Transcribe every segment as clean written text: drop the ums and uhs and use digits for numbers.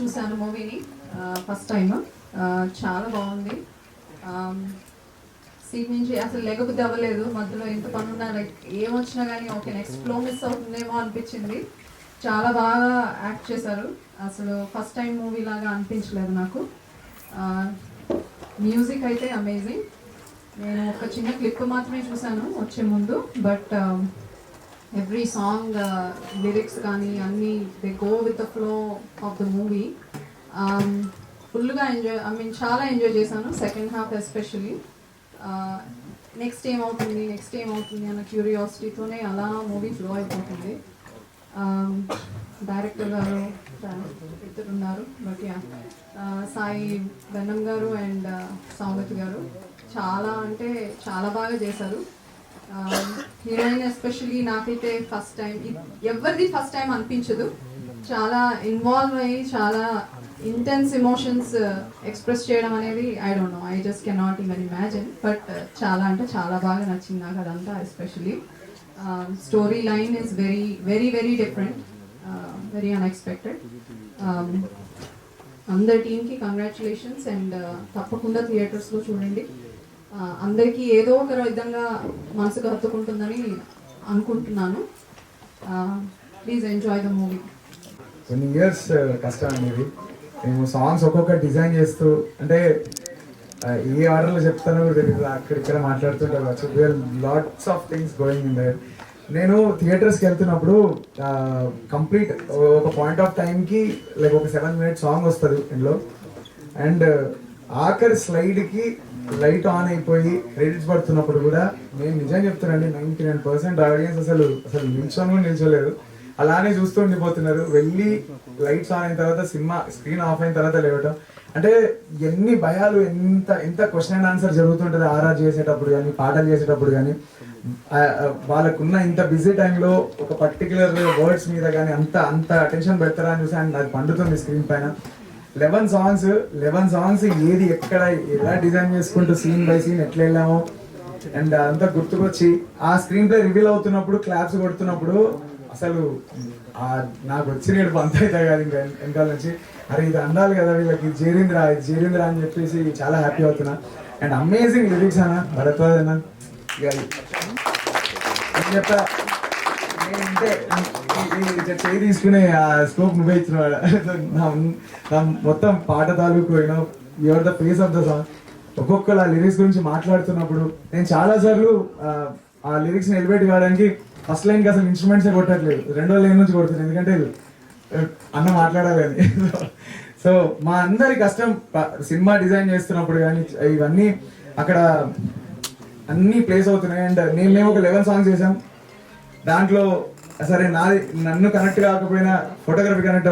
చూశాను మూవీని first time. చాలా బాగుంది. సీట్ నుంచి అసలు లేకపోతే అవ్వలేదు. మధ్యలో ఎంత పని ఉన్నా లైక్ ఏమొచ్చినా కానీ ఓకే నెక్స్ట్ ఫ్లో మిస్ అవుతుందేమో అనిపించింది. చాలా బాగా యాక్ట్ చేశారు. అసలు ఫస్ట్ టైం మూవీ లాగా అనిపించలేదు నాకు. మ్యూజిక్ అయితే అమేజింగ్. నేను ఒక చిన్న క్లిప్ మాత్రమే చూశాను వచ్చే ముందు. బట్ ఎవ్రీ సాంగ్ లిరిక్స్ కానీ అన్నీ they go with the flow of the movie. ఫుల్గా ఎంజాయ్ చాలా ఎంజాయ్ చేశాను సెకండ్ హాఫ్ ఎస్పెషలీ. నెక్స్ట్ ఏమవుతుంది అన్న క్యూరియాసిటీతోనే అలా మూవీ ఫ్లో అయిపోతుంది. డైరెక్టర్ గారు ఇద్దరు ఉన్నారు. బట్ యా సాయి బెన్నం గారు అండ్ సౌమతి గారు చాలా అంటే చాలా బాగా చేశారు. హీరోయిన్ ఎస్పెషలీ నాకైతే ఫస్ట్ టైం, ఎవరిది ఫస్ట్ టైం అనిపించదు. చాలా ఇన్వాల్వ్ అయ్యి చాలా ఇంటెన్స్ ఎమోషన్స్ ఎక్స్ప్రెస్ చేయడం అనేది I don't know, I just cannot even imagine. But చాలా అంటే చాలా బాగా నచ్చింది నాకు అదంతా. Especially story line is very very very different, very unexpected. అందరి టీమ్కి కంగ్రాచులేషన్స్ అండ్ తప్పకుండా థియేటర్స్లో చూడండి. అందరికీ ఏదో ఒక విధంగా మనసుకు హత్తుకుంటుందని అనుకుంటున్నాను. Please enjoy the movie. కొన్ని ఇయర్స్ కష్టం అనేది మేము సాంగ్స్ ఒక్కొక్క డిజైన్ చేస్తూ, అంటే ఏ ఆర్డర్లో చెప్తానో కూడా తెలియదు, అక్కడిక్కడ మాట్లాడుతుంటారు. Lots of things going in their. నేను థియేటర్స్కి వెళ్తున్నప్పుడు కంప్లీట్ ఒక పాయింట్ ఆఫ్ టైంకి లైక్ ఒక 7 minute సాంగ్ వస్తుంది ఇందులో. అండ్ ఆఖరి స్లైడ్కి లైట్ ఆన్ అయిపోయి క్రెడిట్స్ పడుతున్నప్పుడు కూడా నేను నిజంగా చెప్తానండి, 99% ఆడియన్స్ అసలు నిల్చొని కూడా నిల్చోలేదు, అలానే చూస్తూ ఉండిపోతున్నారు. వెళ్ళి లైట్స్ ఆన్ అయిన తర్వాత సినిమా స్క్రీన్ ఆఫ్ అయిన తర్వాత లేవటం అంటే ఎన్ని భయాలు, ఎంత క్వశ్చన్ అండ్ ఆన్సర్ జరుగుతుంటుంది ఆర్ఆర్ చేసేటప్పుడు కానీ పాటలు చేసేటప్పుడు కానీ. వాళ్ళకున్న ఇంత బిజీ టైంలో ఒక పర్టికులర్ వర్డ్స్ మీద కానీ అంత అటెన్షన్ పెడతారా అని చూసి అండ్ అది పండుతుంది స్క్రీన్ పైన. 11 సాంగ్స్ ఏది ఎక్కడ ఎలా డిజైన్ చేసుకుంటూ సీన్ బై సీన్ ఎట్లా వెళ్ళామో అండ్ అంతా గుర్తుకొచ్చి ఆ స్క్రీన్ ప్లే రివీల్ అవుతున్నప్పుడు క్లాప్స్ కొడుతున్నప్పుడు అసలు నాకు వచ్చిన అంత అవుతాయి కాదు ఇంకా వెనకాల నుంచి. అరే ఇది అందాలి కదా వీళ్ళకి, చేరింద్రా అని చెప్పేసి చాలా హ్యాపీ అవుతున్నా. అండ్ అమేజింగ్ లిరిక్స్ అన్న భరద్వాజ్ అన్న. చెప్తా నేనంటే చేయి తీసుకునే ఆ స్కోప్ నువ్వే ఇచ్చిన మొత్తం పాట తాలూకు your the face of the song. ఒక్కొక్కరు ఆ లిరిక్స్ గురించి మాట్లాడుతున్నప్పుడు నేను చాలాసార్లు ఆ లిరిక్స్ని ఎలివేట్ కావడానికి ఫస్ట్ లైన్కి అసలు ఇన్స్ట్రుమెంట్సే కొట్టట్లేదు, 2వ లైన్ నుంచి కొడుతున్నాను, ఎందుకంటే అన్న మాట్లాడాలి అని. సో మా అందరి కష్టం సినిమా డిజైన్ చేస్తున్నప్పుడు కానీ ఇవన్నీ అక్కడ అన్నీ ప్లేస్ అవుతున్నాయి. అండ్ మేము ఒక 11 సాంగ్స్ చేసాం. దాంట్లో సరే నన్ను కనెక్ట్ కాకపోయినా ఫోటోగ్రఫీ కనెక్ట్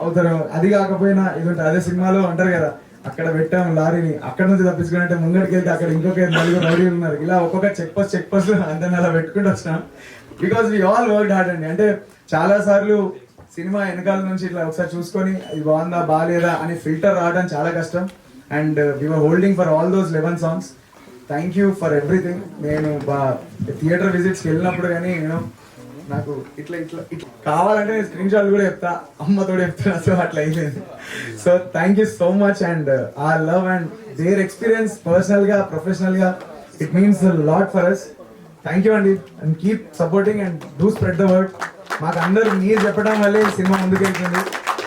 అవుతారు, అది కాకపోయినా ఇది ఉంటుంది. అదే సినిమాలో అంటారు కదా, అక్కడ పెట్టాం లారీని, అక్కడ నుంచి తప్పించుకున్నట్టే ముంగడికి వెళ్తే అక్కడ ఇంకొక 4 రౌడీలు ఉన్నారు. ఇలా ఒక్కొక్క చెక్ పోస్ట్ అందరిని అలా పెట్టుకుంటూ వచ్చినాం. Because we all work hard అండి. అంటే చాలా సార్లు సినిమా వెనకాల నుంచి ఇట్లా ఒకసారి చూసుకొని ఇది బాగుందా బాగాలేదా అని ఫిల్టర్ రావడం చాలా కష్టం. And we are holding for all those 11 songs. Thank you for everything. నేను థియేటర్ విజిట్స్కి వెళ్ళినప్పుడు కానీ నాకు ఇట్లా కావాలంటే నేను స్క్రీన్ షాట్ కూడా చెప్తా, అమ్మతో చెప్తాను, సో అట్లా అయిపోయింది. So thank you so much. And ఆ లవ్ అండ్ దేర్ ఎక్స్పీరియన్స్ పర్సనల్గా ప్రొఫెషనల్గా it means lot for us. Thank you అండి. And keep supporting and do spread the word. మాకు అందరూ మీరు చెప్పడం వల్లే సినిమా ముందుకెళ్తుంది.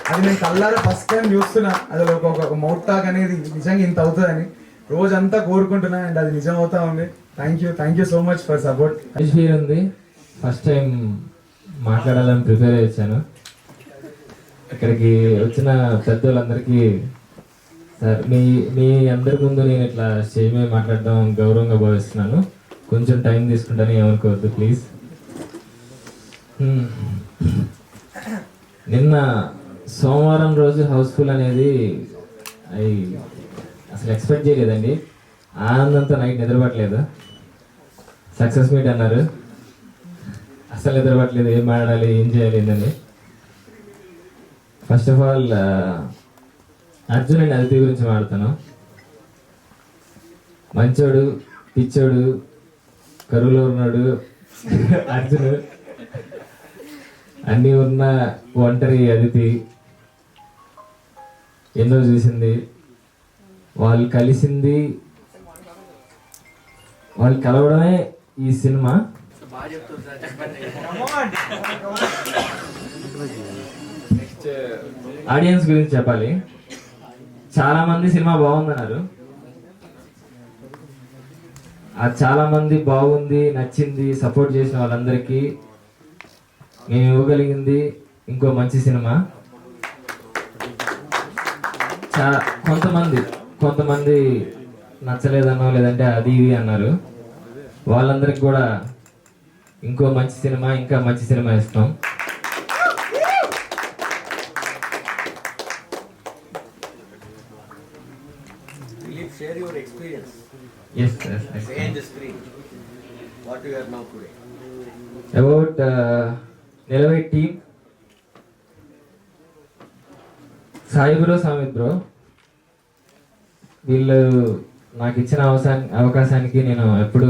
అది నేను కళ్ళారా ఫస్ట్ టైం చూస్తున్నా, అది ఒక మౌత్ టాక్ అనేది నిజంగా ఇంత అవుతుందని రోజంతా కోరుకుంటున్నా. అండ్ అది నిజం అవుతా ఉంది. Thank you so much for support. ఉంది ఫస్ట్ టైం మాట్లాడాలని ప్రిపేర్ అయ్యాను. ఇక్కడికి వచ్చిన పెద్దోళ్ళందరికీ సార్ మీ అందరి ముందు నేను ఇట్లా స్టేజ్ మీద మాట్లాడడం గౌరవంగా భావిస్తున్నాను. కొంచెం టైం తీసుకుంటాను, ఏమనుకోవద్దు ప్లీజ్. నిన్న సోమవారం రోజు హౌస్ఫుల్ అనేది అసలు ఎక్స్పెక్ట్ చేయలేదండి. ఆనందంతో నైట్ నిద్రపట్టలేదు. సక్సెస్ మీట్ అన్నారు, అసలు నిద్రపట్టలేదు, ఏం మాట్లాడాలి ఏం చేయాలి ఏంటని. First of all Arjun and Aditi గురించి మాట్లాడతాను. మంచోడు, పిచ్చోడు, కరువులో ఉన్నాడు అర్జున్, అన్నీ ఉన్న ఒంటరి అదితి. ఎన్నో చూసింది, వాళ్ళు కలిసింది, వాళ్ళు కలవడమే ఈ సినిమా. ఆడియన్స్ గురించి చెప్పాలి. చాలా మంది సినిమా బాగుందన్నారు. అది చాలా మంది బాగుంది, నచ్చింది, సపోర్ట్ చేసిన వాళ్ళందరికీ మేము ఇవ్వగలిగింది ఇంకో మంచి సినిమా. కొంతమంది నచ్చలేదనో లేదంటే అది ఇది అన్నారు. వాళ్ళందరికి కూడా ఇంకో మంచి సినిమా, ఇంకా మంచి సినిమా ఇస్తాం. Share your experience. Yes. Say in the screen what you are now today. About Nilavai team, Sai bro, Samit bro, వీళ్ళు నాకు ఇచ్చిన అవకాశానికి నేను ఎప్పుడు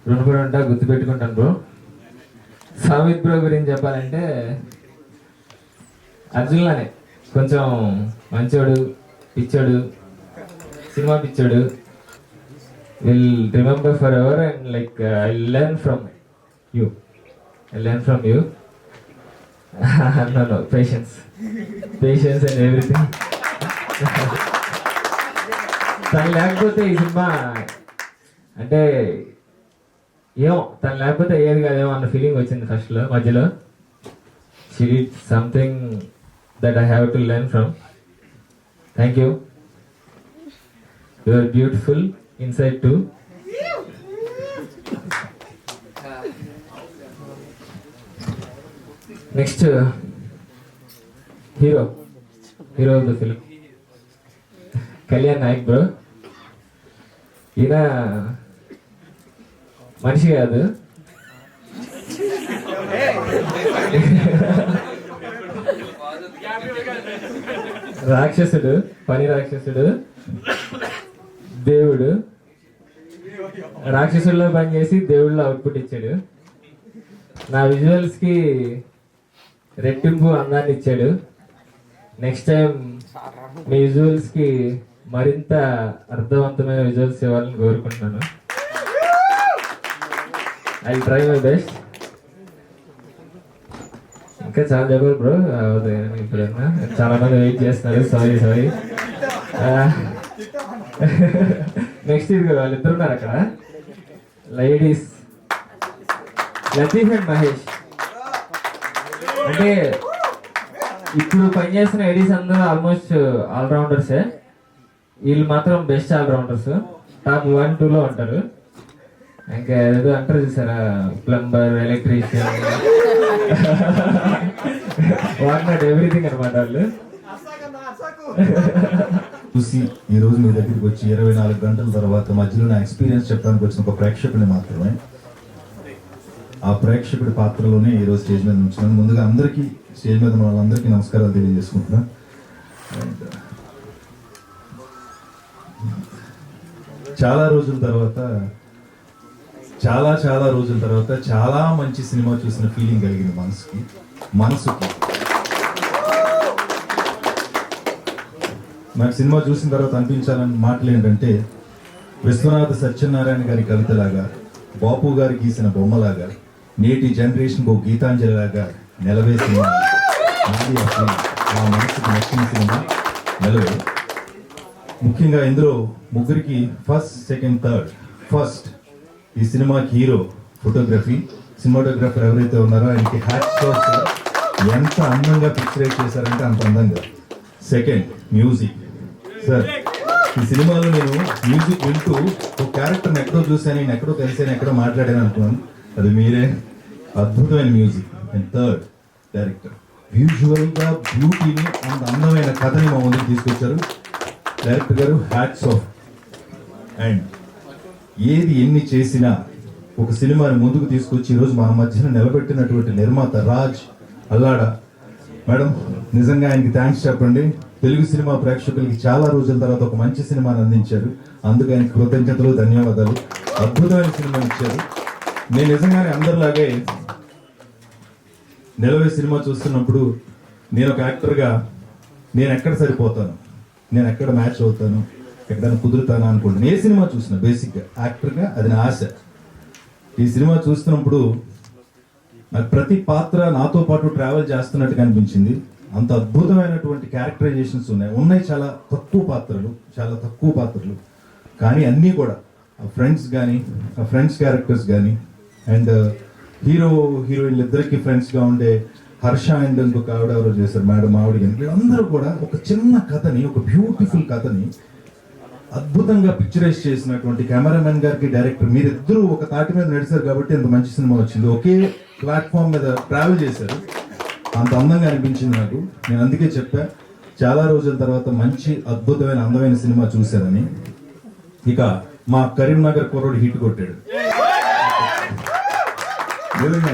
రుణపడి ఉంటా, గుర్తుపెట్టుకుంటాను బ్రో. సామిత్ బ్రో గురించి చెప్పాలంటే అర్జున్లానే కొంచెం మంచోడు, పిచ్చోడు, సినిమా పిచ్చోడు. Will remember for ever and like I learn from you. No, patience and everything. తను లేకపోతే ఈ సినిమా అంటే ఏమో, తను లేకపోతే ఏది కాదేమో అన్న ఫీలింగ్ వచ్చింది మధ్యలో. She did something that I have to learn from. Thank you. You are beautiful inside too. Next hero of the film Kalyan Nayak bro. ఈయన మనిషి కాదు, రాక్షసుడు, పని రాక్షసుడు, దేవుడు. రాక్షసుల్లో పనిచేసి దేవుళ్ళలో అవుట్పుట్ ఇచ్చాడు. నా విజువల్స్ కి రెట్టింపు అందాన్ని ఇచ్చాడు. నెక్స్ట్ టైం మీ విజువల్స్ కి మరింత అర్థవంతమైన విజువల్స్ ఇవ్వాలని కోరుకుంటున్నాను. I try my best. ఇంకా చాలా చెప్పారు బ్రో, ఇప్పుడన్నా చాలా మంది వెయిట్ చేస్తున్నారు. సారీ. నెక్స్ట్ ఇది వాళ్ళిద్దరు ఉన్నారు అక్కడ, లేడీస్ లతీఫ్ అండ్ మహేష్. అంటే ఇప్పుడు పనిచేస్తున్న ఎడీస్ అందరూ ఆల్మోస్ట్ ఆల్రౌండర్సే. వీళ్ళు మాత్రం బెస్ట్ ఆల్రౌండర్స్, టాప్ 1, 2లో ఉంటారు. ఇంకా ఏదో అంటారు చూసారా, plumber, electrician, what not everything అనమాట వాళ్ళు. చూసి ఈరోజు మీ దగ్గరికి వచ్చి 24 గంటల తర్వాత మధ్యలో నా ఎక్స్పీరియన్స్ చెప్పడానికి వచ్చిన ఒక ప్రేక్షకుని మాత్రమే. ఆ ప్రేక్షకుడి పాత్రలోనే ఈరోజు స్టేజ్ మీద ఉంచున్నాను. ముందుగా అందరికీ, స్టేజ్ మీద ఉన్న వాళ్ళందరికీ నమస్కారాలు తెలియజేసుకుంటున్నాను. అండ్ చాలా రోజుల తర్వాత చాలా మంచి సినిమా చూసిన ఫీలింగ్ కలిగింది మనసుకి. నాకు సినిమా చూసిన తర్వాత అనిపించాలని మాటలు ఏంటంటే, విశ్వనాథ సత్యనారాయణ గారి కవితలాగా, బాపు గారు గీసిన బొమ్మలాగా, నేటి జనరేషన్ ఓ గీతాంజలిలాగా నిలవే సినిమా. మా మనసుకు నచ్చిన సినిమా నిలవే. ముఖ్యంగా ఇందులో ముగ్గురికి ఫస్ట్, సెకండ్, థర్డ్. ఫస్ట్ ఈ సినిమాకి హీరో సినిమాటోగ్రఫర్ ఎవరైతే ఉన్నారో ఆయనకి హ్యాట్స్ ఆఫ్. ఎంత అందంగా పిక్చరైజ్ చేశారంటే అంత అందంగా. Second music. సార్, ఈ సినిమాలో నేను మ్యూజిక్ వింటూ ఒక క్యారెక్టర్ని ఎక్కడో చూశాను, నేను ఎక్కడో కలిసాను, ఎక్కడో మాట్లాడాను అనుకున్నాను. అది మీరే. అద్భుతమైన music. And third director. Visual గా బ్యూటీని, అంత అందమైన కథని మా ముందుకు తీసుకొచ్చారు డైరెక్టర్ గారు. Hats off. అండ్ ఏది ఎన్ని చేసినా ఒక సినిమాని ముందుకు తీసుకొచ్చి ఈరోజు మన మధ్యన నిలబెట్టినటువంటి నిర్మాత రాజ్ అల్లాడా మేడం, నిజంగా ఆయనకి థ్యాంక్స్ చెప్పండి. తెలుగు సినిమా ప్రేక్షకులకి చాలా రోజుల తర్వాత ఒక మంచి సినిమాని అందించారు. అందుకు ఆయనకి కృతజ్ఞతలు, ధన్యవాదాలు. అద్భుతమైన సినిమా ఇచ్చారు. నేను నిజంగానే అందరిలాగే నిలవే సినిమా చూస్తున్నప్పుడు నేను ఒక యాక్టర్గా నేను ఎక్కడ సరిపోతాను, నేను ఎక్కడ మ్యాచ్ అవుతాను, ఎక్కడైనా కుదురుతాను అనుకుంటాను. ఏ సినిమా చూసినా బేసిక్గా యాక్టర్గా అది నా ఆశ. ఈ సినిమా చూస్తున్నప్పుడు నాకు ప్రతి పాత్ర నాతో పాటు ట్రావెల్ చేస్తున్నట్టుగా అనిపించింది. అంత అద్భుతమైనటువంటి క్యారెక్టరైజేషన్స్ ఉన్నాయి. చాలా తక్కువ పాత్రలు కానీ అన్నీ కూడా ఫ్రెండ్స్ కానీ, ఫ్రెండ్స్ క్యారెక్టర్స్ కానీ, అండ్ హీరోయిన్లు ఇద్దరికి ఫ్రెండ్స్గా ఉండే హర్ష అండ్ ఇంకొక ఆవిడ ఎవరో చేశారు మేడం, ఆవిడ కానీ అందరూ కూడా ఒక చిన్న కథని, ఒక బ్యూటిఫుల్ కథని అద్భుతంగా పిక్చరైజ్ చేసినటువంటి కెమెరామెన్ గారికి, డైరెక్టర్, మీరిద్దరూ ఒక తాటి మీద నడిచారు కాబట్టి ఎంత మంచి సినిమా వచ్చింది. ఒకే ప్లాట్ఫామ్ మీద ట్రావెల్ చేశారు, అంత అందంగా అనిపించింది నాకు. నేను అందుకే చెప్పా, చాలా రోజుల తర్వాత మంచి అద్భుతమైన అందమైన సినిమా చూశారని. ఇక మా కరీంనగర్ కుర్రోడు హిట్ కొట్టాడు.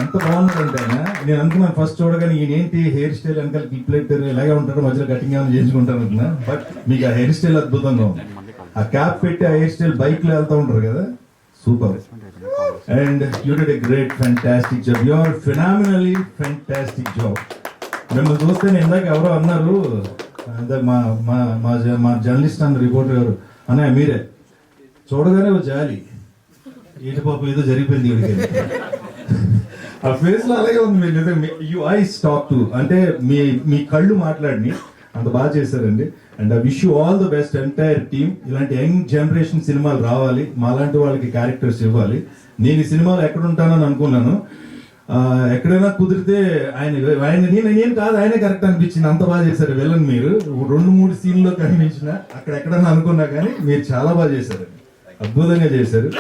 ఎంత బాగున్నాడంటే ఆయన, నేను అనుకున్నాను ఫస్ట్ చూడగానే ఈయనేంటి హెయిర్ స్టైల్ వెనకాల క్లిప్ లెట్టారు, ఇలాగే ఉంటారు, మధ్యలో కటింగ్ ఏమైనా చేయించుకుంటారు అనుకున్నా. బట్ మీకు ఆ హెయిర్ స్టైల్ అద్భుతంగా ఉంది. ఆ క్యాప్ పెట్టి ఆ హెయిర్ స్టైల్ బైక్ లో వెళ్తూ ఉంటారు కదా, super. And you did a great fantastic job, you are phenomenally fantastic job. మిమ్మల్ని చూస్తే నేను ఇందాక ఎవరో అన్నారు, మా జర్నలిస్ట్ అన్న రిపోర్టర్ గారు, అన్నయ్య మీరే చూడగానే ఓ జాలి, ఏంటి పాపం ఏదో జరిగిపోయింది వీడికి. ఆ ఫేస్ లో అలాగే ఉంది. మీరు యూ ఐస్ టాక్ టు అంటే మీ కళ్ళు మాట్లాడిని అంత బాగా చేశారండి. And I wish you all the best entire team. ఇలాంటి యంగ్ జనరేషన్ సినిమాలు రావాలి, మాలాంటి వాళ్ళకి క్యారెక్టర్స్ ఇవ్వాలి. నేను ఈ సినిమాలో ఎక్కడ ఉంటానని అనుకున్నాను, ఎక్కడైనా కుదిరితే నేను కాదు, ఆయనే కరెక్ట్ అనిపించింది. అంత బాగా చేశారు విలన్. మీరు 2-3 సీన్లో కనిపించిన అక్కడ ఎక్కడన్నా అనుకున్నా కానీ మీరు చాలా బాగా చేశారండి, అద్భుతంగా చేశారు.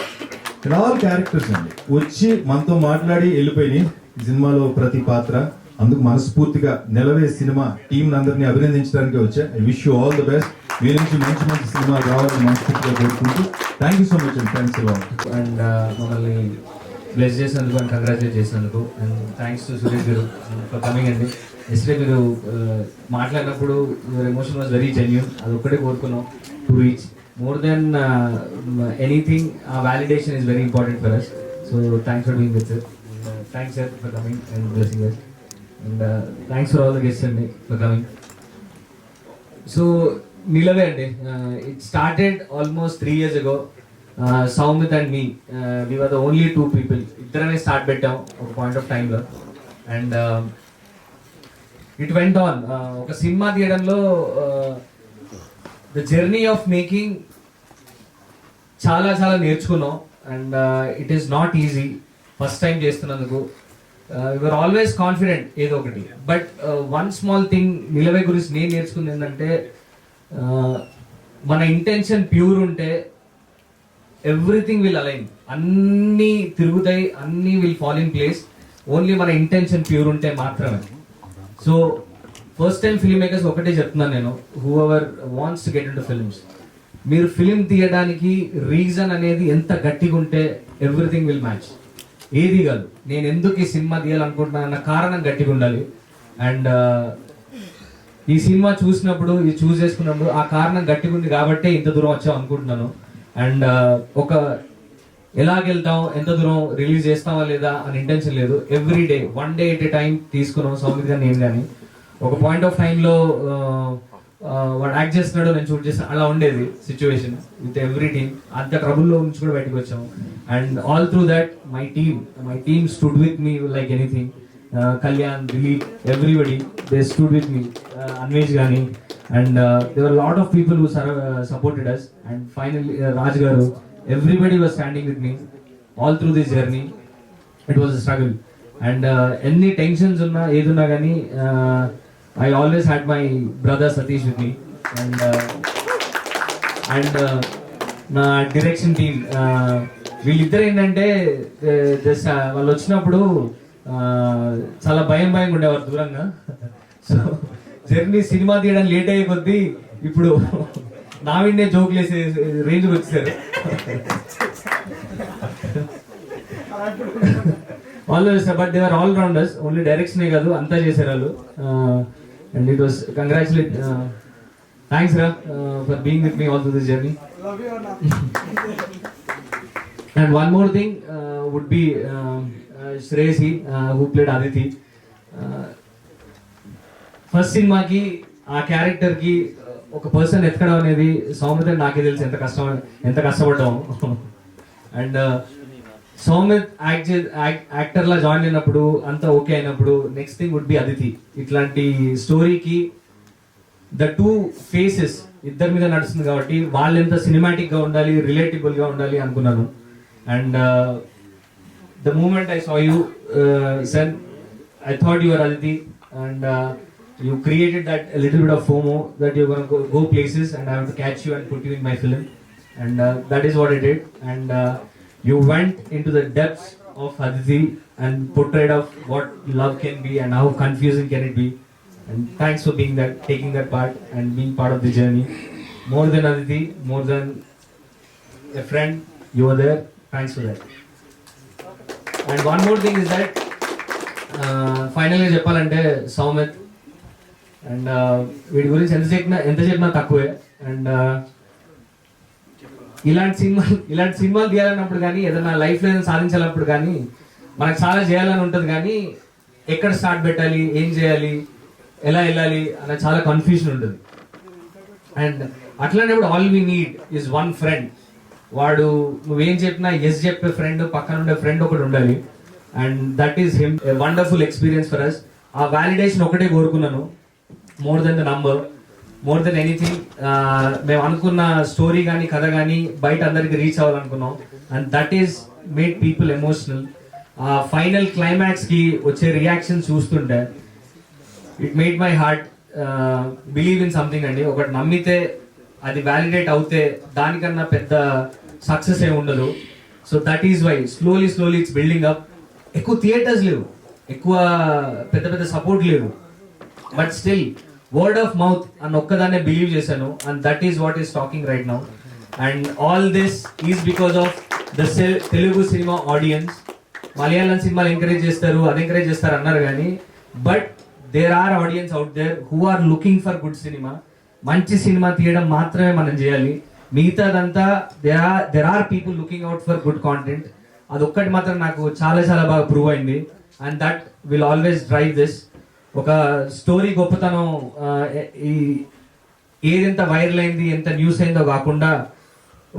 ఆల్ క్యారెక్టర్స్ అండి వచ్చి మనతో మాట్లాడి వెళ్ళిపోయినాయి ఈ సినిమాలో ప్రతి పాత్ర. అందుకు మనస్ఫూర్తిగా నిలవే సినిమా టీం అందరినీ అభినందించడానికి వచ్చా. I wish you all the best. మీ నుంచి మంచి మంచి సినిమా రావాలని మనస్ఫూర్తిగా కోరుకుంటూ thank you so much and thanks a lot. And మమ్మల్ని బ్లెస్ చేసినందుకు అండ్ కంగ్రాచులేట్ చేసినందుకు and thanks to Suresh garu for coming అండి. ఎస్టే మీరు మాట్లాడినప్పుడు your emotion was very genuine. అది ఒక్కటే కోరుకున్నాం to reach more than anything. ఆ validation is very important for us. So thanks for doing with sir. Thanks sir for coming and blessing us. And thanks for all the guests అండి for coming. So Nilave అండి, it started almost 3 years ago. Saumit and me, we were the only 2 people. ఇద్దరమే start పెట్టాం ఒక point of టైంలో. And it went on. ఒక cinema తీయడంలో the journey of making చాలా చాలా నేర్చుకున్నాం. And it is not easy first time చేస్తున్నందుకు. యూఆర్ ఆల్వేస్ కాన్ఫిడెంట్ ఏదో ఒకటి. బట్ వన్ స్మాల్ థింగ్ నిలవే గురించి నేను నేర్చుకుంది ఏంటంటే, మన ఇంటెన్షన్ ప్యూర్ ఉంటే ఎవ్రీథింగ్ విల్ అలైన్, అన్నీ తిరుగుతాయి, అన్నీ will fall in place. Only మన ఇంటెన్షన్ ప్యూర్ ఉంటే మాత్రమే. So first time film makers ఒకటే చెప్తున్నాను నేను, who ever wants to get in to films, మీరు ఫిల్మ్ తీయడానికి రీజన్ అనేది ఎంత గట్టిగా ఉంటే ఎవ్రీథింగ్ విల్ మ్యాచ్. ఏది కాదు, నేను ఎందుకు ఈ సినిమా తీయాలనుకుంటున్నాను అన్న కారణం గట్టిగా ఉండాలి. అండ్ ఈ సినిమా చూసినప్పుడు, ఇది చూస్ చేసుకున్నప్పుడు ఆ కారణం గట్టిగా ఉంది కాబట్టే ఇంత దూరం వచ్చాం అనుకుంటున్నాను. అండ్ ఒక ఎలాగెళ్తాం, ఎంత దూరం రిలీజ్ చేస్తావా లేదా అని ఇంటెన్షన్ లేదు. Every day 1 day at a time తీసుకున్నాం. సౌమిత్ గారు, నేను కానీ ఒక పాయింట్ ఆఫ్ టైంలో వాడు యాక్ట్ చేస్తున్నాడు, నేను షూట్ చేస్తాను, అలా ఉండేది సిచ్యువేషన్ విత్ ఎవ్రీ టీమ్. అంత ట్రబుల్లో నుంచి కూడా బయటకు వచ్చాము. And all through that my team stood with me like anything. Kalyan, Dilip, everybody they stood with me. Anvesh కానీ, and there were a lot of people who supported us. And finally Raj garu, everybody was standing with me all through this journey. It was a struggle. And any tensions unna edunna gani, I always had my brother Satish with me. And నా direction team, వీళ్ళిద్దరు ఏంటంటే వాళ్ళు వచ్చినప్పుడు చాలా భయంగా ఉండేవారు దూరంగా. So journey cinema తీయడం లేట్ అయ్యే కొద్దీ ఇప్పుడు నా విన్నే జోకులు వేసే రేంజ్కి వచ్చేసారు. Always, but they are all rounders. Only డైరెక్షనే కాదు, అంతా చేశారు వాళ్ళు. And it was congratulate. Thanks రా for being with me all through this journey. And one more thing would be Shreyasi, who played Aditi. First సినిమాకి ఆ క్యారెక్టర్కి ఒక పర్సన్ ఎత్తకడం అనేది సౌమిత్ అని నాకే తెలిసి ఎంత కష్టపడ్డాము. అండ్ సౌమిత్ యాక్టర్లా జాయిన్ అయినప్పుడు అంతా ఓకే అయినప్పుడు next thing would be Aditi. ఇట్లాంటి స్టోరీకి ద టూ ఫేసెస్ ఇద్దరి మీద నడుస్తుంది కాబట్టి వాళ్ళు ఎంత సినిమాటిక్ గా ఉండాలి, రిలేటబుల్ గా ఉండాలి అనుకున్నాను. And the moment I saw you then I thought your Aditi and you created that a little bit of FOMO that you're going to go places and I have to catch you and put you in my film, and that is what I did. And you went into the depths of Aditi and portrayed of what love can be and how confusing can it be. And thanks for being that, taking that part and being part of the journey. More than Aditi, more than a friend, you were there. Thanks for that. And one more thing is that finally చెప్పాలంటే Soumith and వీడి గురించి ఎంత చెప్పినా తక్కువే. And ఇలాంటి సినిమాలు తీయాలన్నప్పుడు కానీ ఏదైనా లైఫ్లో ఏదైనా సాధించాలన్నప్పుడు కానీ మనకు చాలా చేయాలని ఉంటుంది, కానీ ఎక్కడ స్టార్ట్ పెట్టాలి, ఏం చేయాలి, ఎలా వెళ్ళాలి అన్న చాలా కన్ఫ్యూజన్ ఉంటుంది. అండ్ అట్లాంటప్పుడు all we need is one friend. వాడు నువ్వేం చెప్పినా ఎస్ చెప్పే ఫ్రెండ్, పక్కన ఉండే ఫ్రెండ్ ఒకటి ఉండాలి. And that is him. A wonderful experience for us. ఆ వ్యాలిడేషన్ ఒకటే కోరుకున్నాను, more than the number, more than anything. మేము అనుకున్న స్టోరీ కానీ కథ కానీ బయట అందరికి రీచ్ అవ్వాలనుకున్నాం. And that is made people emotional. Final climax కి వచ్చే రియాక్షన్ చూస్తుంటే it made my heart believe in something అండి. ఒకటి నమ్మితే అది వ్యాలిడేట్ అవుతే దానికన్నా పెద్ద సక్సెస్ ఏమి ఉండదు. So that is why slowly it's building up. ఎక్కువ థియేటర్స్ లేవు, ఎక్కువ పెద్ద సపోర్ట్ లేవు, but still word of mouth అని ఒక్కదాన్నే బిలీవ్ చేశాను. And that is what is talking right now. And all this is because of the Telugu cinema audience. Malayalam సినిమాలు encourage చేస్తారు, అది ఎంకరేజ్ చేస్తారు అన్నారు కానీ, but there are audience out there who are looking for good cinema. మంచి cinema తీయడం మాత్రమే మనం చేయాలి, మిగతాదంతా there are people looking out for good content. అదొక్కటి మాత్రం నాకు చాలా బాగా ప్రూవ్ అయింది. And that will always drive this. ఒక స్టోరీ గొప్పతనం ఏదెంత వైరల్ అయింది, ఎంత న్యూస్ అయిందో కాకుండా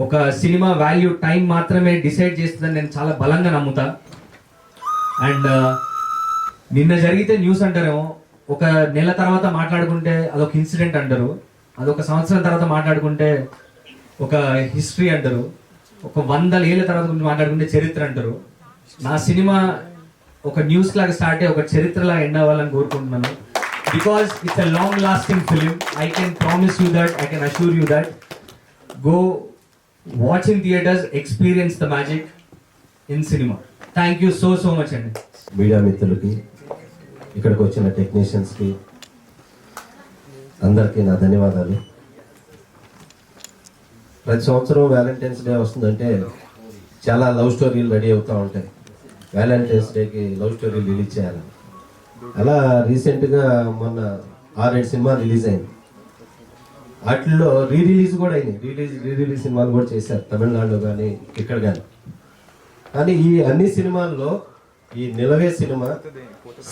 ఒక సినిమా వాల్యూ టైం మాత్రమే డిసైడ్ చేస్తుందని నేను చాలా బలంగా నమ్ముతా. అండ్ నిన్న జరిగితే న్యూస్ అంటారేమో, ఒక నెల తర్వాత మాట్లాడుకుంటే అదొక ఇన్సిడెంట్ అంటారు, అదొక సంవత్సరం తర్వాత మాట్లాడుకుంటే ఒక హిస్టరీ అంటారు, ఒక 100 ఏళ్ళ తర్వాత గురించి మాట్లాడుకుంటే చరిత్ర అంటారు. నా సినిమా ఒక న్యూస్ లాగా స్టార్ట్ అయ్యి ఒక చరిత్రలా ఎండ్ అవ్వాలని కోరుకుంటున్నాను. Because it's a long lasting film. I can promise you that, I can assure you that. Go watch in theatres, experience the magic in cinema. Thank you so much అండి. Media మిత్రులకి, ఇక్కడికి వచ్చిన టెక్నీషియన్స్కి అందరికీ నా ధన్యవాదాలు. ప్రతి సంవత్సరం వ్యాలంటైన్స్ డే వస్తుందంటే చాలా లవ్ స్టోరీలు రెడీ అవుతూ ఉంటాయి. వ్యాలంటైన్స్ డేకి లవ్ స్టోరీలు రిలీజ్ చేయాలి. అలా రీసెంట్గా మొన్న 6-7 సినిమా రిలీజ్ అయింది. వాటిల్లో రీ రిలీజ్ కూడా అయినాయి. రీ రిలీజ్ సినిమాలు కూడా చేశారు తమిళనాడులో కానీ ఇక్కడ కానీ. కానీ ఈ అన్ని సినిమాల్లో ఈ నిలవే సినిమా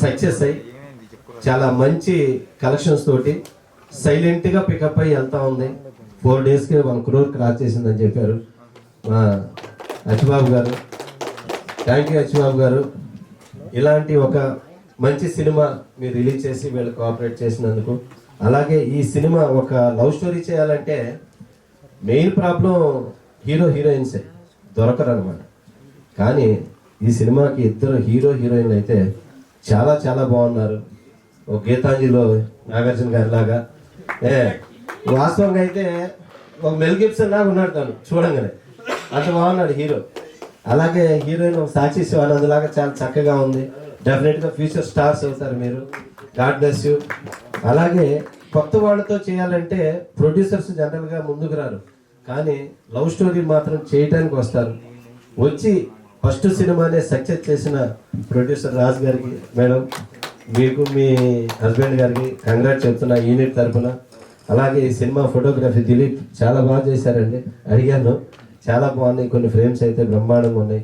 సక్సెస్ అయ్యి చాలా మంచి కలెక్షన్స్ తోటి సైలెంట్గా పికప్ అయ్యి వెళ్తా ఉంది. 4 డేస్కి 1 crore క్రాస్ చేసిందని చెప్పారు మా అచ్చిబాబు గారు. థ్యాంక్ యూ అచ్చిబాబు గారు. ఇలాంటి ఒక మంచి సినిమా మీరు రిలీజ్ చేసి వీళ్ళు కోఆపరేట్ చేసినందుకు. అలాగే ఈ సినిమా ఒక లవ్ స్టోరీ చేయాలంటే మెయిన్ ప్రాబ్లం హీరోయిన్సే దొరకరు అనమాట. కానీ ఈ సినిమాకి 2 హీరోయిన్లు అయితే చాలా బాగున్నారు. ఒక గీతాంజలిలో నాగార్జున గారి లాగా, వాస్తవంగా అయితే ఒక మెల్ గిబ్సన్ లాగా ఉన్నాడు తను చూడంగానే, అంత బాగున్నాడు హీరో. అలాగే హీరోయిన్ ఒక సాక్షి శివానంద్ లాగా చాలా చక్కగా ఉంది. డెఫినెట్గా ఫ్యూచర్ స్టార్స్ అవుతారు మీరు. God bless you. అలాగే కొత్త వాళ్ళతో చేయాలంటే ప్రొడ్యూసర్స్ జనరల్గా ముందుకు రారు, కానీ లవ్ స్టోరీ మాత్రం చేయడానికి వస్తారు. వచ్చి ఫస్ట్ సినిమానే సక్సెస్ చేసిన ప్రొడ్యూసర్ రాజ్ గారికి, మేడం మీకు మీ హస్బెండ్ గారికి కంగ్రాట్ చెప్తున్నా యూనిట్ తరఫున. అలాగే ఈ సినిమా ఫోటోగ్రఫీ దిలీప్ చాలా బాగా చేశారండి, అడిగాను, చాలా బాగున్నాయి. కొన్ని ఫ్రేమ్స్ అయితే బ్రహ్మాండంగా ఉన్నాయి.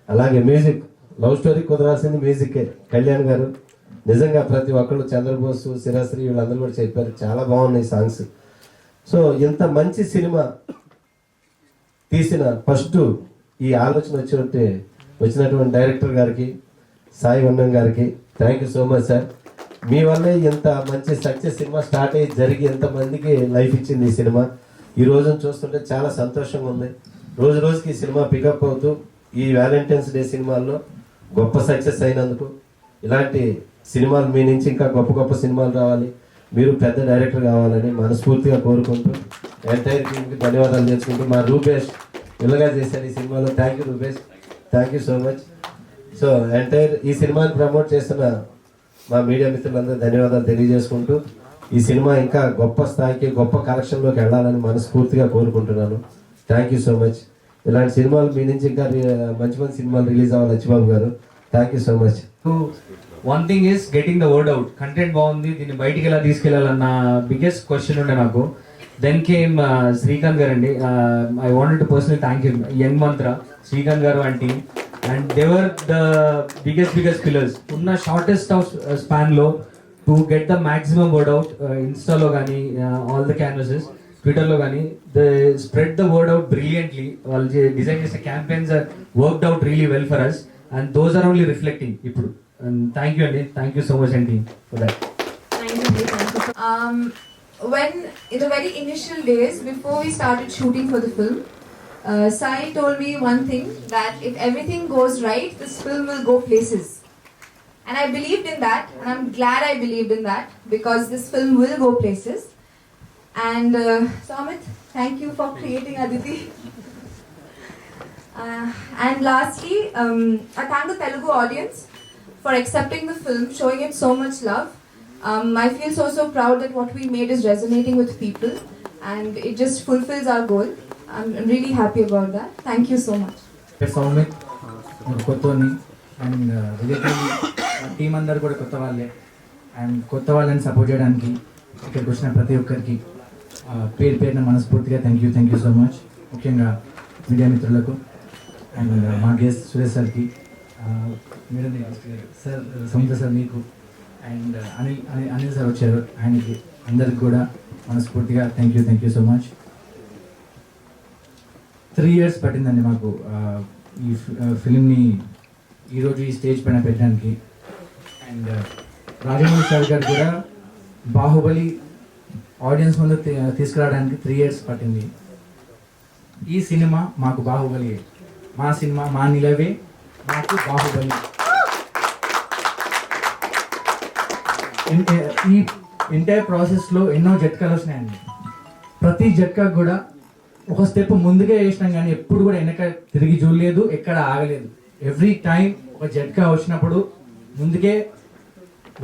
అలాగే మ్యూజిక్, లవ్ స్టోరీ కుదరాల్సింది మ్యూజిక్కే. కళ్యాణ్ గారు నిజంగా ప్రతి ఒక్కళ్ళు చంద్రబోసు, శిరశ్రీ వీళ్ళందరూ కూడా చెప్పారు, చాలా బాగున్నాయి సాంగ్స్. సో ఇంత మంచి సినిమా తీసిన ఫస్ట్ ఈ ఆలోచన వచ్చినటువంటి డైరెక్టర్ గారికి, Sai Vannam garu thank you so much sir. మీ వల్లే ఇంత మంచి సక్సెస్ సినిమా స్టార్ట్ అయ్యి జరిగి ఎంతమందికి లైఫ్ ఇచ్చింది ఈ సినిమా. ఈ రోజును చూస్తుంటే చాలా సంతోషంగా ఉంది. రోజు రోజుకి ఈ సినిమా పికప్ అవుతూ ఈ వ్యాలంటైన్స్ డే సినిమాల్లో గొప్ప సక్సెస్ అయినందుకు, ఇలాంటి సినిమాలు మీ నుంచి ఇంకా గొప్ప గొప్ప సినిమాలు రావాలి, మీరు పెద్ద డైరెక్టర్ కావాలని మనస్ఫూర్తిగా కోరుకుంటూ ఎంటైర్ టీంకి ధన్యవాదాలు చేసుకుంటూ, మా రూపేష్ ఇలాగా చేశారు ఈ సినిమాలో. Thank you Rupesh, thank you so much. So entire ఈ సినిమాని ప్రమోట్ చేస్తున్న మా మీడియా మిత్రులందరూ ధన్యవాదాలు తెలియజేసుకుంటూ, ఈ సినిమా ఇంకా గొప్ప స్థాయికి, గొప్ప కలెక్షన్లోకి వెళ్ళాలని మనస్ఫూర్తిగా కోరుకుంటున్నాను. Thank you so much. ఇలాంటి సినిమాలు మీ నుంచి ఇంకా మంచి మంచి సినిమాలు రిలీజ్ అవ్వాలి లచ్చిబాబు గారు. Thank you so much. One thing is getting the word out. Content బాగుంది, దీన్ని బయటికి ఎలా తీసుకెళ్లాలన్న బిగ్గెస్ట్ క్వశ్చన్ ఉండే నాకు. దెన్ కేమ్ శ్రీకాంత్ గారు అండి. I wanted to personally thank you young Mantra, Srikanth garu and team. And they were the biggest pillars. ఉన్న షార్టెస్ట్ ఆఫ్ స్పాన్ లో to get the maximum word out. ఇన్స్టాలో కానీ ఆల్ ద క్యాన్వసెస్, ట్విట్టర్లో కానీ they spread the word out brilliantly. వాళ్ళు design చేసే campaigns are worked out really well for us, and those are only reflecting ఇప్పుడు. And thank you Andy, thank you so much Andy for that. Thank you. When in the very initial days before we started shooting for the film, Sai told me one thing, that if everything goes right, this film will go places. And I believed in that, and I'm glad I believed in that, because this film will go places. And so Amit, thank you for creating Aditi. And lastly, I thank the Telugu audience for accepting the film, showing it so much love. I feel so proud that what we made is resonating with people, and it just fulfills our goal. I'm really happy about that. Thank you so much. Saumit కొత్తని and relatively team అందరు కూడా కొత్త వాళ్ళే. And కొత్త వాళ్ళని support చేయడానికి ఇక్కడికి వచ్చిన ప్రతి ఒక్కరికి పేరు పేరున మనస్ఫూర్తిగా థ్యాంక్ యూ సో మచ్. ముఖ్యంగా మీడియా మిత్రులకు అండ్ మా గెస్ట్ సురేష్ సార్కి, మేడం సార్, సముద్ర సార్ మీకు, అండ్ అనిల్ సార్ వచ్చారు, ఆయనకి అందరికి కూడా మనస్ఫూర్తిగా thank you so much. 3 years పట్టిందండి మాకు ఈ ఫిలింని ఈరోజు ఈ స్టేజ్ పైన పెట్టడానికి. అండ్ రాజమౌళి సార్ గారు కూడా బాహుబలి ఆడియన్స్ ముందు తీసుకురావడానికి 3 years పట్టింది. ఈ సినిమా మాకు బాహుబలి, మా సినిమా, మా నిలవే మాకు బాహుబలి. ఈ ఎంటైర్ ప్రాసెస్లో ఎన్నో జట్కాలు వచ్చినాయండి. ప్రతి జట్కా కూడా ఒక స్టెప్ ముందుకే వేసినాం, కానీ ఎప్పుడు కూడా వెనక తిరిగి చూడలేదు, ఎక్కడ ఆగలేదు. ఎవ్రీ టైం ఒక జట్కా వచ్చినప్పుడు ముందుకే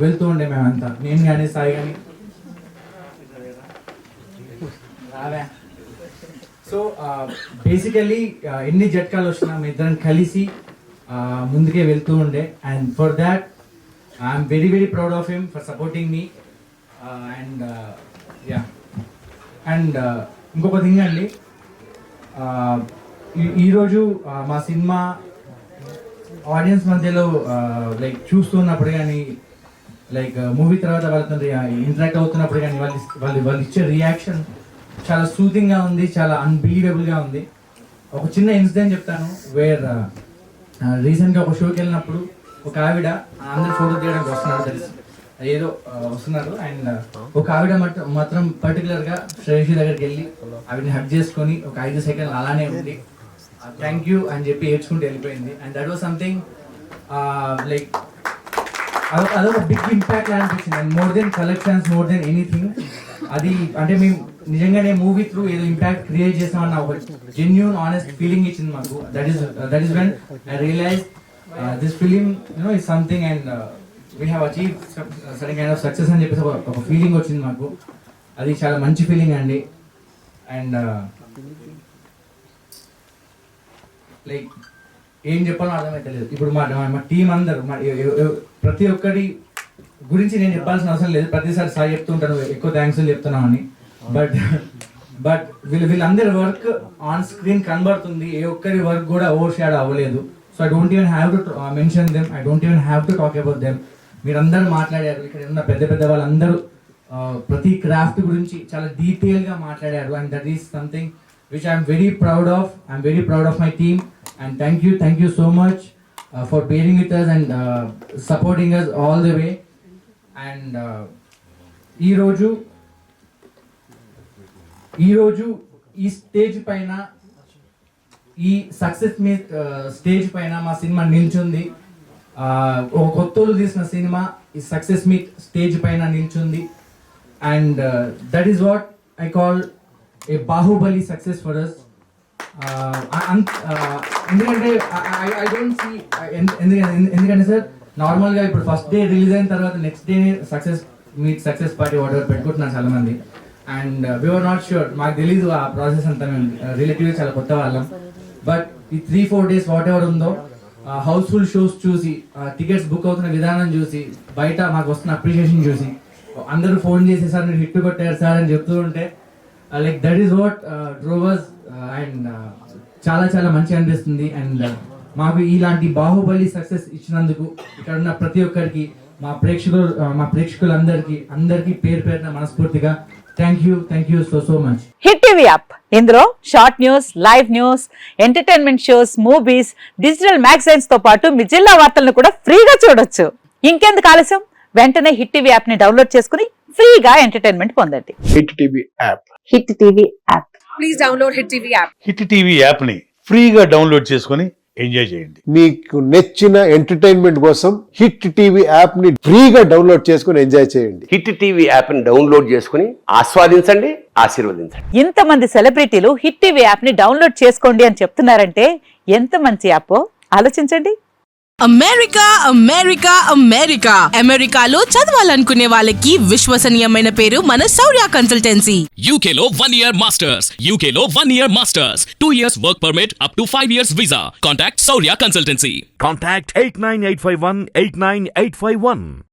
వెళ్తూ ఉండే మేమంతా, నేను కానీ సాయి కానీ. సో బేసికలీ ఎన్ని జట్కాలు వచ్చినా మీ ఇద్దరం కలిసి ముందుకే వెళ్తూ ఉండే. And for that I'm very proud of him for supporting me. And and ఇంకొక థింగ్ అండి, ఈరోజు మా సినిమా ఆడియన్స్ మధ్యలో లైక్ చూస్తున్నప్పుడు కానీ, లైక్ మూవీ తర్వాత వాళ్ళతో ఇంటరాక్ట్ అవుతున్నప్పుడు కానీ వాళ్ళు ఇచ్చే రియాక్షన్ చాలా సూతింగ్గా ఉంది, చాలా అన్బిలీవబుల్గా ఉంది. ఒక చిన్న ఇన్సిడెంట్ చెప్తాను. వేర్ రీసెంట్గా ఒక షోకి వెళ్ళినప్పుడు ఒక ఆవిడ అందరు ఫోటో తీయడానికి వస్తున్నారు అండ్ ఒక ఆవిడ మాత్రం పర్టికులర్గా శ్రేయసి దగ్గరికి వెళ్ళి ఆవిడని హక్ చేసుకొని ఒక 5 seconds అలానే ఉంది, థ్యాంక్ యూ అని చెప్పి ఏడ్చుకుంటూ వెళ్ళిపోయింది. And that was something like అదొక బిగ్ ఇంపాక్ట్ అనిపించింది. And more than collections, more than anything, అది అంటే మేము నిజంగానే మూవీ త్రూ ఏదో ఇంపాక్ట్ క్రియేట్ చేసామన్న ఒక జెన్యూన్ ఆనెస్ట్ ఫీలింగ్ ఇచ్చింది మాకు. That is when I realise this film is something and we have achieve certain kind of success అని చెప్పేసి ఒక ఫీలింగ్ వచ్చింది మాకు. అది చాలా మంచి ఫీలింగ్ అండి. అండ్ లైక్ ఏం చెప్పాలో అర్థమైతే లేదు. ఇప్పుడు మా టీం అందరూ ప్రతి ఒక్కరి గురించి నేను చెప్పాల్సిన అవసరం లేదు, ప్రతిసారి సాయి చెప్తుంటాను ఎక్కువ థ్యాంక్స్ చెప్తున్నామని. బట్ వీళ్ళందరి వర్క్ ఆన్ స్క్రీన్ కనబడుతుంది, ఏ ఒక్కరి వర్క్ కూడా ఓవర్ షాడో అవ్వలేదు. So I don't even have to mention them, I don't even have to talk about them. మీరందరూ మాట్లాడారు. ఇక్కడ ఉన్న పెద్ద పెద్ద వాళ్ళందరూ ప్రతి క్రాఫ్ట్ గురించి చాలా డీటెయిల్గా మాట్లాడారు. And that is something which I'm very proud of. I'm very proud of my team. And thank you so much for bearing with us and supporting us all the way. And ఈరోజు ఈ stage పైన, ఈ success మీ stage పైన మా cinema నిల్చుంది. ఒక కొత్తలు తీసిన cinema ఈ success meet stage పైన నిల్చుంది. And that is what I call a Baahubali success for us. ఎందుకంటే ఐ డోంట్ సీ, ఎందుకంటే సార్ నార్మల్గా ఇప్పుడు ఫస్ట్ డే రిలీజ్ అయిన తర్వాత next day success party whatever పెట్టుకుంటున్నారు చాలా మంది. And we were not sure, మాకు తెలీదు ఆ ప్రాసెస్ అంతా, మేము రిలేటివ్గా చాలా కొత్త వాళ్ళం. బట్ ఈ 3-4 days వాట్ ఎవర్ ఉందో, హౌస్ఫుల్ షోస్ చూసి, టికెట్స్ బుక్ అవుతున్న విధానం చూసి, బయట మాకు వస్తున్న అప్రిషియేషన్ చూసి, అందరూ ఫోన్ చేసి సార్ మీరు హిట్ కొట్టారు సార్ అని చెప్తూ ఉంటే like that is what drove us. And చాలా చాలా మంచిగా అనిపిస్తుంది. అండ్ మాకు ఇలాంటి బాహుబలి సక్సెస్ ఇచ్చినందుకు ఇక్కడ ఉన్న ప్రతి ఒక్కరికి, మా ప్రేక్షకులందరికీ పేరు పేరున మనస్ఫూర్తిగా thank you so much. Hit TV app, ఇందులో short news, live news, entertainment shows, movies, digital magazines తో పాటు మీ జిల్లా వార్తలను కూడా ఫ్రీగా చూడొచ్చు. ఇంకెందుకు ఆలస్యం, వెంటనే హిట్ టీవీ యాప్ ని డౌన్లోడ్ చేసుకుని ఫ్రీగా ఎంటర్టైన్మెంట్ పొందండి. Hit TV app. Hit TV app, please download hit TV app. Hit TV app ని ఫ్రీగా డౌన్లోడ్ చేసుకుని ఎంజాయ్ చేయండి. మీకు నచ్చిన ఎంటర్టైన్మెంట్ కోసం హిట్ టీవీ యాప్ ని ఫ్రీగా డౌన్లోడ్ చేసుకుని ఎంజాయ్ చేయండి. హిట్ టీవీ యాప్ ని డౌన్లోడ్ చేసుకుని ఆస్వాదించండి, ఆశీర్వదించండి. ఇంతమంది సెలబ్రిటీలు హిట్ టీవీ యాప్ ని డౌన్లోడ్ చేసుకోండి అని చెప్తున్నారంటే ఎంత మంచి యాప్ ఆలోచించండి. అమెరికాలో చదవాలనుకునే వాళ్ళకి విశ్వసనీయమైన పేరు మన శౌర్య కన్సల్టెన్సీ. UKలో 1 year masters, UKలో 1 year masters, 2 years work permit up to 5 years visa. Contact Saurya Consultancy. Contact 89851 89851.